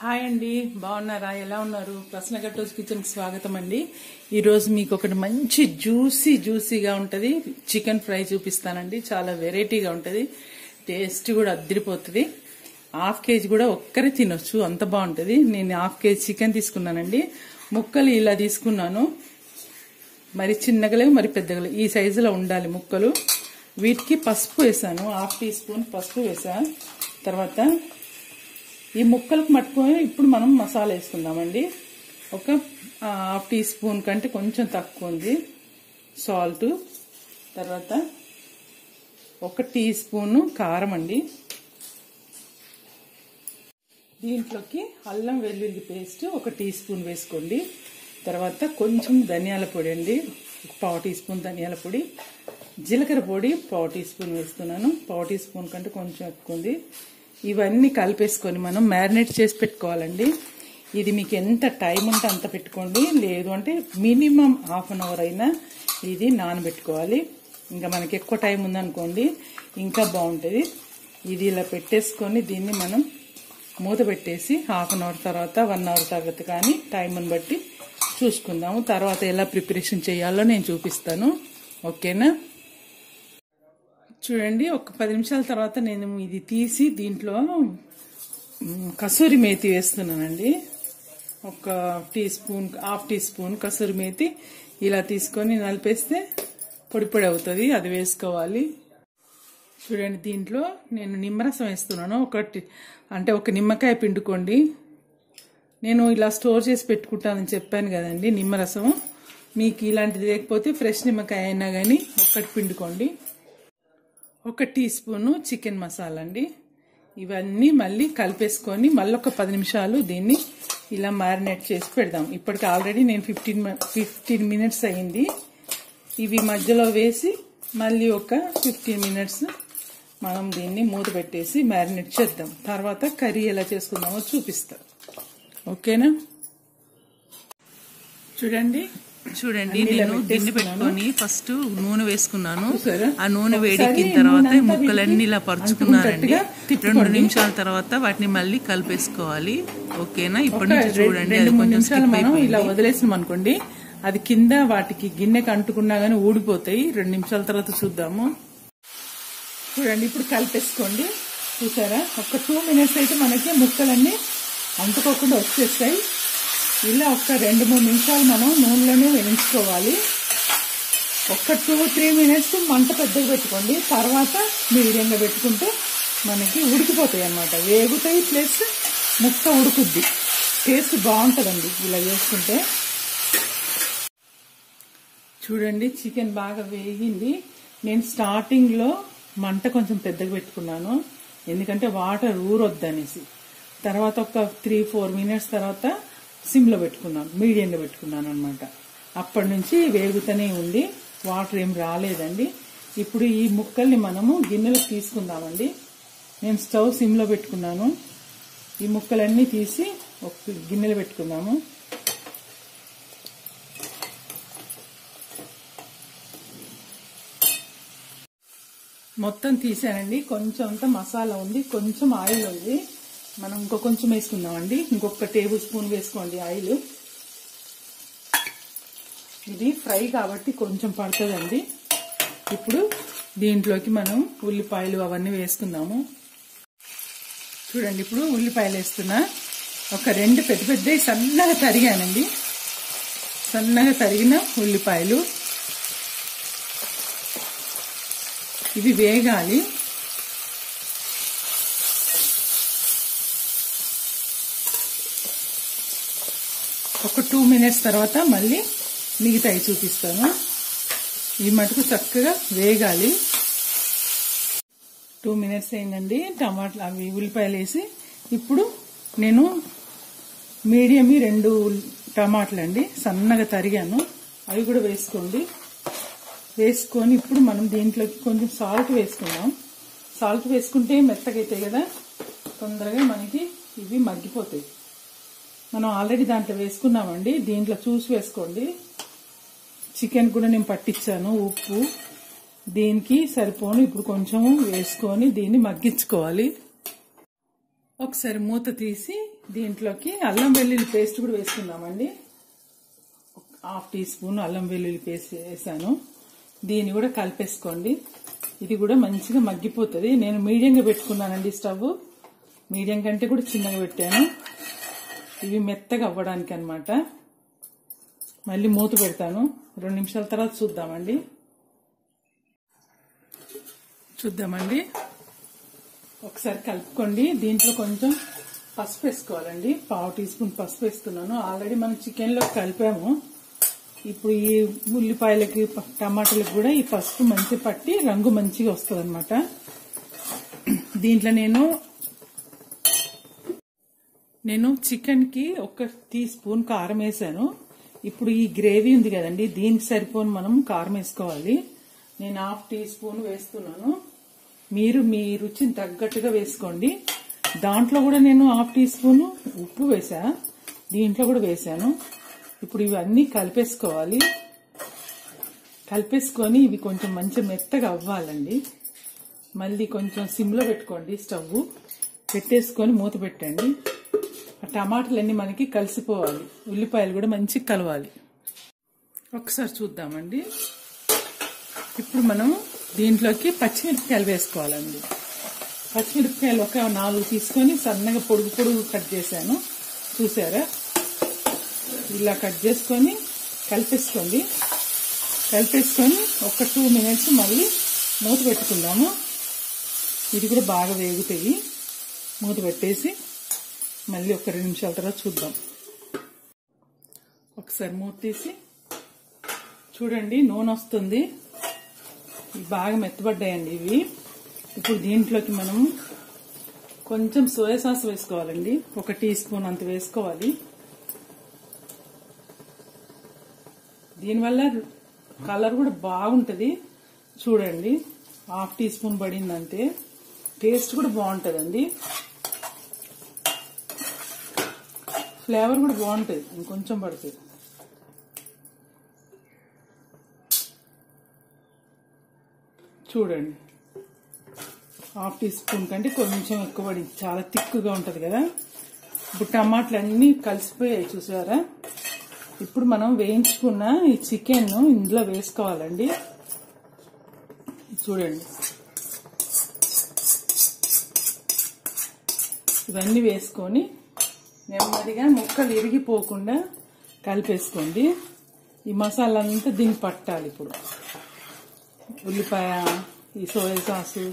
Hi అండి, బాగున్నారా? ఎలా ఉన్నారు? ప్రశ్న గట్టోస్ కిచెన్ కి స్వాగతం అండి. ఈ రోజు మీకు ఒకటి మంచి జ్యూసీగా ఉంటది చికెన్ ఫ్రై చూపిస్తానండి. చాలా వెరైటీగా ఉంటది, టేస్ట్ కూడా అద్దరిపోతుంది. హాఫ్ కేజీ కూడా ఒక్కరే తినొచ్చు, అంత బాగుంటది. నేను హాఫ్ కేజీ చికెన్ తీసుకున్నానండి. ముక్కలు ఇలా తీసుకున్నాను, మరి చిన్నగా లేవు మరి పెద్దగా లేవు, ఈ సైజులో ఉండాలి ముక్కలు. వీటికి పసుపు వేసాను, హాఫ్ టీ స్పూన్ పసుపు వేసాను. తర్వాత ఈ ముక్కలకు మట్టుకొని ఇప్పుడు మనం మసాలా వేసుకుందామండి. ఒక హాఫ్ టీ స్పూన్ కంటే కొంచెం తక్కువ ఉంది సాల్ట్. తర్వాత ఒక టీ స్పూను కారం అండి. దీంట్లోకి అల్లం వెల్లుల్లి పేస్ట్ ఒక టీ స్పూన్ వేసుకోండి. తర్వాత కొంచెం ధనియాల పొడి అండి, పావు టీ స్పూన్ ధనియాల పొడి. జీలకర్ర పొడి పావు టీ స్పూన్ వేస్తున్నాను, పావు టీ స్పూన్ కంటే కొంచెం ఎక్కువ ఉంది. ఇవన్నీ కలిపేసుకొని మనం మ్యారినేట్ చేసి పెట్టుకోవాలండి. ఇది మీకు ఎంత టైం ఉంటే అంత పెట్టుకోండి, లేదు అంటే మినిమం హాఫ్ అన్ అవర్ అయినా ఇది నానబెట్టుకోవాలి. ఇంకా మనకి ఎక్కువ టైం ఉందనుకోండి ఇంకా బాగుంటుంది. ఇది ఇలా పెట్టేసుకొని దీన్ని మనం మూత పెట్టేసి హాఫ్ అన్ అవర్ తర్వాత 1 అవర్ తర్వాత కానీ టైంని బట్టి చూసుకుందాము. తర్వాత ఎలా ప్రిపరేషన్ చేయాలో నేను చూపిస్తాను, ఓకేనా? చూడండి, ఒక 10 నిమిషాల తర్వాత నేను ఇది తీసి దీంట్లో కసూరి మేతి వేస్తున్నానండి. ఒక half teaspoon kasuri methi ఇలా తీసుకొని నలిపేస్తే పొడి పొడి అవుతుంది, అది వేసుకోవాలి. చూడండి, దీంట్లో నేను నిమ్మరసం వేస్తున్నాను. ఒక నిమ్మకాయ పిండుకోండి. నేను ఇలా స్టోర్ చేసి పెట్టుకుంటానని చెప్పాను కదండి నిమ్మరసం. మీకు ఇలాంటిది లేకపోతే ఫ్రెష్ నిమ్మకాయ అయినా కానీ ఒక్కటి పిండుకోండి. ఒక టీ స్పూను చికెన్ మసాలా అండి. ఇవన్నీ మళ్ళీ కలిపేసుకొని మళ్ళీ ఒక 10 నిమిషాలు దీన్ని ఇలా మ్యారినేట్ చేసి పెడదాం. ఇప్పటికి ఆల్రెడీ నేను 15 మినిట్స్ అయింది. ఇవి మధ్యలో వేసి మళ్ళీ ఒక 15 మినిట్స్ మనం దీన్ని మూత పెట్టేసి మ్యారినేట్ చేద్దాం. తర్వాత కర్రీ ఎలా చేసుకుందామో చూపిస్తా, ఓకేనా? చూడండి, నేను గిన్నె పెట్టుకొని ఫస్ట్ నూనె వేసుకున్నాను. ఆ నూనె వేడెక్కిన తర్వాత ముక్కలన్నీ ఇలా పరుచుకున్నానండి. 2 నిమిషాల తర్వాత వాటిని మళ్ళీ కలిపేసుకోవాలి, ఓకేనా? ఇప్పటి నుంచి చూడండి, 2-3 నిమిషాలు మనం ఇలా వదిలేసాం అనుకోండి, అది కింద వాటికి గిన్నెకి అంటుకున్నా గానీ ఊడిపోతాయి. 2 నిమిషాల తర్వాత చూద్దాము. చూడండి, ఇప్పుడు కలిపేసుకోండి. చూసారా, ఒక 2 మినిట్స్ అయితే మనకి ముక్కలన్నీ అంటుకోకుండా వచ్చేస్తాయి. ఇలా ఒక 2-3 నిమిషాలు మనం నూనెలోనే వేయించుకోవాలి. ఒక 2-3 మినిట్స్ మంట పెద్దగా పెట్టుకోండి, తర్వాత మీడియంగా పెట్టుకుంటే మనకి ఉడికిపోతాయి అన్నమాట, వేగుతాయి, ప్లస్ ముక్క ఉడుకుద్ది, టేస్ట్ బాగుంటుందండి ఇలా చేసుకుంటే. చూడండి, చికెన్ బాగా వేగింది. నేను స్టార్టింగ్లో మంట కొంచెం పెద్దగా పెట్టుకున్నాను, ఎందుకంటే వాటర్ ఊరొద్దనేసి. తర్వాత ఒక 3-4 మినిట్స్ తర్వాత సిమ్లో పెట్టుకున్నాను, మీడియంలో పెట్టుకున్నాను అనమాట. అప్పటి నుంచి వేగుతూనే ఉంది, వాటర్ ఏం రాలేదండి. ఇప్పుడు ఈ ముక్కల్ని మనము గిన్నెలకు తీసుకుందామండి. నేను స్టవ్ సిమ్లో పెట్టుకున్నాను. ఈ ముక్కలన్నీ తీసి ఒక గిన్నెలో పెట్టుకుందాము. మొత్తం తీసానండి. కొంచెం అంతా మసాలా ఉంది, కొంచెం ఆయిల్ ఉంది. మనం కొంచెం వేసుకుందామండి, ఇంకొక టేబుల్ స్పూన్ వేసుకోండి ఆయిల్. ఇది ఫ్రై కాబట్టి కొంచెం పడుతుందండి. ఇప్పుడు దీంట్లోకి మనం ఉల్లిపాయలు అవన్నీ వేసుకుందాము. చూడండి, ఇప్పుడు ఉల్లిపాయలు వేస్తున్నా. ఒక 2 పెద్ద సన్నగా తరిగానండి, సన్నగా తరిగిన ఉల్లిపాయలు. ఇవి వేగాలి. ఒక 2 మినిట్స్ తర్వాత మళ్ళీ మిగతాయి చూపిస్తాను. ఈ మటుకు చక్కగా వేగాలి. 2 మినిట్స్ అయిందండి. టమాటాలు అవి ఉల్లిపాయలు వేసి ఇప్పుడు నేను మీడియం 2 టమాటాలు అండి సన్నగా తరిగాను, అవి కూడా వేసుకోండి. వేసుకొని ఇప్పుడు మనం దీంట్లోకి కొంచెం సాల్ట్ వేసుకుందాం. సాల్ట్ వేసుకుంటే మెత్తగా అవుతాయి కదా, తొందరగా మనకి ఇవి మగ్గిపోతాయి. మనం ఆల్రెడీ దాంట్లో వేసుకున్నామండి, దీంట్లో చూసి వేసుకోండి. చికెన్ కూడా నేను పట్టించాను ఉప్పు, దీనికి సరిపోను. ఇప్పుడు కొంచెం వేసుకొని దీన్ని మగ్గించుకోవాలి. ఒకసారి మూత తీసి దీంట్లోకి అల్లం వెల్లుల్లి పేస్ట్ కూడా వేసుకుందామండి. 1/2 టీ స్పూన్ అల్లం వెల్లుల్లి పేస్ట్ వేసాను. దీన్ని కూడా కలిపేసుకోండి. ఇది కూడా మంచిగా మగ్గిపోతుంది. నేను మీడియంగా పెట్టుకున్నానండి స్టవ్. మీడియం కంటే కూడా చిన్నగా పెట్టాను, ఇవి మెత్తగా అవ్వడానికి అన్నమాట. మళ్ళీ మూత పెడతాను. 2 నిమిషాల తర్వాత చూద్దామండి. ఒకసారి కలుపుకోండి. దీంట్లో కొంచెం పసుపు వేసుకోవాలండి. 1/2 టీ స్పూన్ పసుపు వేస్తున్నాను. ఆల్రెడీ మనం చికెన్లో కలిపాము. ఇప్పుడు ఈ ఉల్లిపాయలకి టమాటాలకు కూడా ఈ పసుపు మంచి పట్టి రంగు మంచిగా వస్తుంది అనమాట. దీంట్లో నేను చికెన్ కి 1 టీ స్పూన్ కారం వేసాను. ఇప్పుడు ఈ గ్రేవీ ఉంది కదండి, దీనికి సరిపోని మనం కారం వేసుకోవాలి. నేను 1/2 టీ స్పూన్ వేస్తున్నాను. మీరు మీ రుచిని తగ్గట్టుగా వేసుకోండి. దాంట్లో కూడా నేను 1/2 టీ స్పూన్ ఉప్పు వేసా, దీంట్లో కూడా వేసాను. ఇప్పుడు ఇవన్నీ కలిపేసుకోవాలి. కలిపేసుకొని ఇవి కొంచెం మంచి మెత్తగా అవ్వాలండి. మళ్ళీ కొంచెం సిమ్లో పెట్టుకోండి. స్టవ్ పెట్టేసుకొని మూత పెట్టండి. ఆ టమాటాలన్నీ మనకి కలిసిపోవాలి, ఉల్లిపాయలు కూడా మంచిగా కలవాలి. ఒకసారి చూద్దామండి. ఇప్పుడు మనం దీంట్లోకి పచ్చిమిరపకాయలు వేసుకోవాలండి. పచ్చిమిరపకాయలు ఒక 4 తీసుకొని సన్నగా పొడుగు కట్ చేశాను. చూసారా, ఇలా కట్ చేసుకొని కలిపేసుకొని ఒక 2 మినిట్స్ మళ్ళీ మూత పెట్టుకుందాము. ఇది కూడా బాగా వేగుతాయి. మూత పెట్టేసి మళ్ళీ ఒక 2 నిమిషాల తర్వాత చూద్దాం. ఒకసారి మూత తీసి చూడండి, నూనె వస్తుంది. బాగా మెత్తబడ్డాయండి ఇవి. ఇప్పుడు దీంట్లోకి మనం కొంచెం సోయా సాస్ వేసుకోవాలండి. 1 టీ స్పూన్ అంత వేసుకోవాలి. దీనివల్ల కలర్ కూడా బాగుంటుంది. చూడండి, 1/2 టీ స్పూన్ పడిందంటే టేస్ట్ కూడా బాగుంటుందండి. ఫ్లేవర్ కూడా బాగుంటుంది. ఇంకొంచెం పడుతుంది. చూడండి, 1/2 టీ స్పూన్ కంటే కొంచెం ఎక్కువ పడింది. చాలా థిక్గా ఉంటుంది కదా. ఇప్పుడు టమాటాలు అన్నీ కలిసిపోయాయి చూసారా. ఇప్పుడు మనం వేయించుకున్న ఈ చికెన్ ఇందులో వేసుకోవాలండి. చూడండి, ఇవన్నీ వేసుకొని నెమ్మదిగా ముక్కలు ఇరిగిపోకుండా కలిపేసుకోండి. ఈ మసాలా అంతా దీనికి పట్టాలి. ఇప్పుడు ఉల్లిపాయ, ఈ సోయా సాసు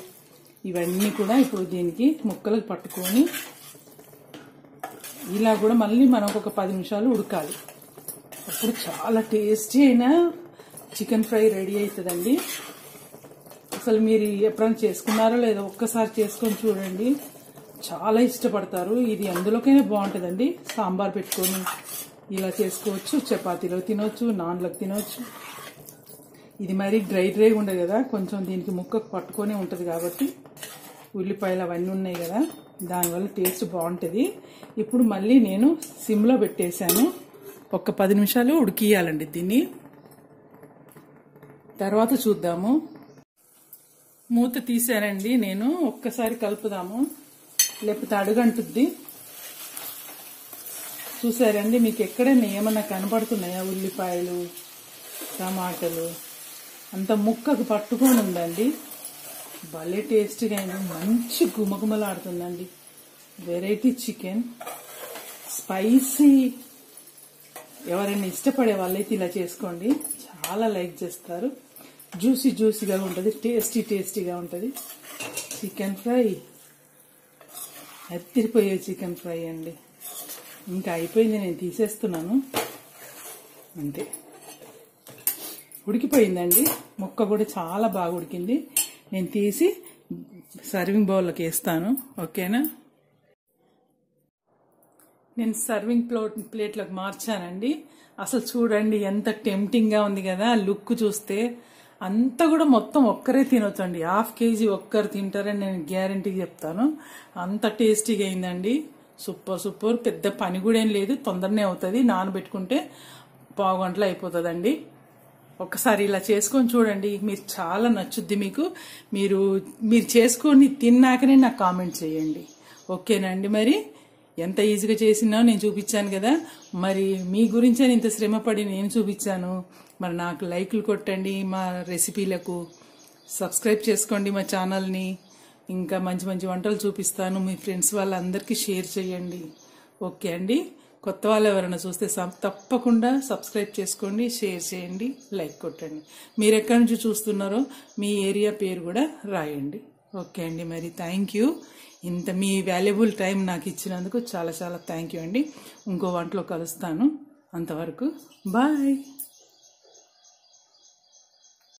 ఇవన్నీ కూడా ఇప్పుడు దీనికి ముక్కలకు పట్టుకొని ఇలా కూడా మళ్ళీ మనం ఒక 10 నిమిషాలు ఉడకాలి. అప్పుడు చాలా టేస్టీ అయిన చికెన్ ఫ్రై రెడీ అవుతుందండి. అసలు మీరు ఎప్పుడైనా చేసుకున్నారో లేదో ఒక్కసారి చేసుకొని చూడండి, చాలా ఇష్టపడతారు. ఇది అందులోకైనా బాగుంటుందండి. సాంబార్ పెట్టుకొని ఇలా చేసుకోవచ్చు, చపాతీలో తినవచ్చు, నాన్లకు తినవచ్చు. ఇది మరీ డ్రై ఉండదు కదా, కొంచెం దీనికి ముక్కకు పట్టుకొని ఉంటుంది కాబట్టి ఉల్లిపాయలు అవన్నీ ఉన్నాయి కదా, దానివల్ల టేస్ట్ బాగుంటుంది. ఇప్పుడు మళ్ళీ నేను సిమ్లో పెట్టేశాను. ఒక 10 నిమిషాలు ఉడికియాలండి దీన్ని. తర్వాత చూద్దాము. మూత తీసానండి నేను. ఒక్కసారి కలుపుదాము, లేకపోతే అడుగంటుద్ది. చూసారండి, మీకు ఎక్కడైనా ఏమన్నా కనపడుతున్నాయా? ఉల్లిపాయలు, టమాటాలు అంత ముక్కకు పట్టుకొని ఉందండి. భలే టేస్టీగా అయింది. మంచి గుమగుమలాడుతుందండి. Variety chicken, spicy. ఎవరైనా ఇష్టపడే వాళ్ళైతే ఇలా చేసుకోండి, చాలా లైక్ చేస్తారు. జ్యూసీగా ఉంటుంది, టేస్టీగా ఉంటుంది. చికెన్ ఫ్రై, అదిరిపోయే చికెన్ ఫ్రై అండి. ఇంకా అయిపోయింది, నేను తీసేస్తున్నాను అంతే. ఉడికిపోయిందండి, ముక్క కూడా చాలా బాగా ఉడికింది. నేను తీసి సర్వింగ్ బౌల్లోకి వేస్తాను. ఓకేనా? నేను సర్వింగ్ ప్లేట్లోకి మార్చానండి. అసలు చూడండి ఎంత టెంప్టింగ్గా ఉంది కదా. లుక్ చూస్తే అంతా కూడా మొత్తం ఒక్కరే తినొచ్చండి. 1/2 కేజీ ఒక్కరు తింటారని నేను గ్యారంటీగా చెప్తాను. అంత టేస్టీగా అయిందండి. సూపర్. పెద్ద పని కూడా ఏం లేదు, తొందరనే అవుతుంది. నానబెట్టుకుంటే 1/2 గంటలో అయిపోతుందండి. ఒకసారి ఇలా చేసుకొని చూడండి, మీరు చాలా నచ్చుద్ది మీకు. మీరు చేసుకొని తిన్నాకనే నాకు కామెంట్ చేయండి. ఓకేనండి? మరి ఎంత ఈజీగా చేసినా నేను చూపించాను కదా, మరి మీ గురించే ఇంత శ్రమపడి నేను చూపించాను. మరి నాకు లైక్లు కొట్టండి, మా రెసిపీలకు సబ్స్క్రైబ్ చేసుకోండి మా ఛానల్ని. ఇంకా మంచి మంచి వంటలు చూపిస్తాను, మీ ఫ్రెండ్స్ వాళ్ళందరికీ షేర్ చేయండి. ఓకే అండి. కొత్త వాళ్ళు ఎవరైనా చూస్తే తప్పకుండా సబ్స్క్రైబ్ చేసుకోండి, షేర్ చేయండి, లైక్ కొట్టండి. మీరు ఎక్కడి నుంచి చూస్తున్నారో మీ ఏరియా పేరు కూడా రాయండి. ఓకే అండి. మరి థ్యాంక్ యూ. ఇంత మీ వాల్యుబుల్ టైం నాకు ఇచ్చినందుకు చాలా చాలా థ్యాంక్ యూ అండి. ఇంకో వంటలో కలుస్తాను. అంతవరకు బాయ్.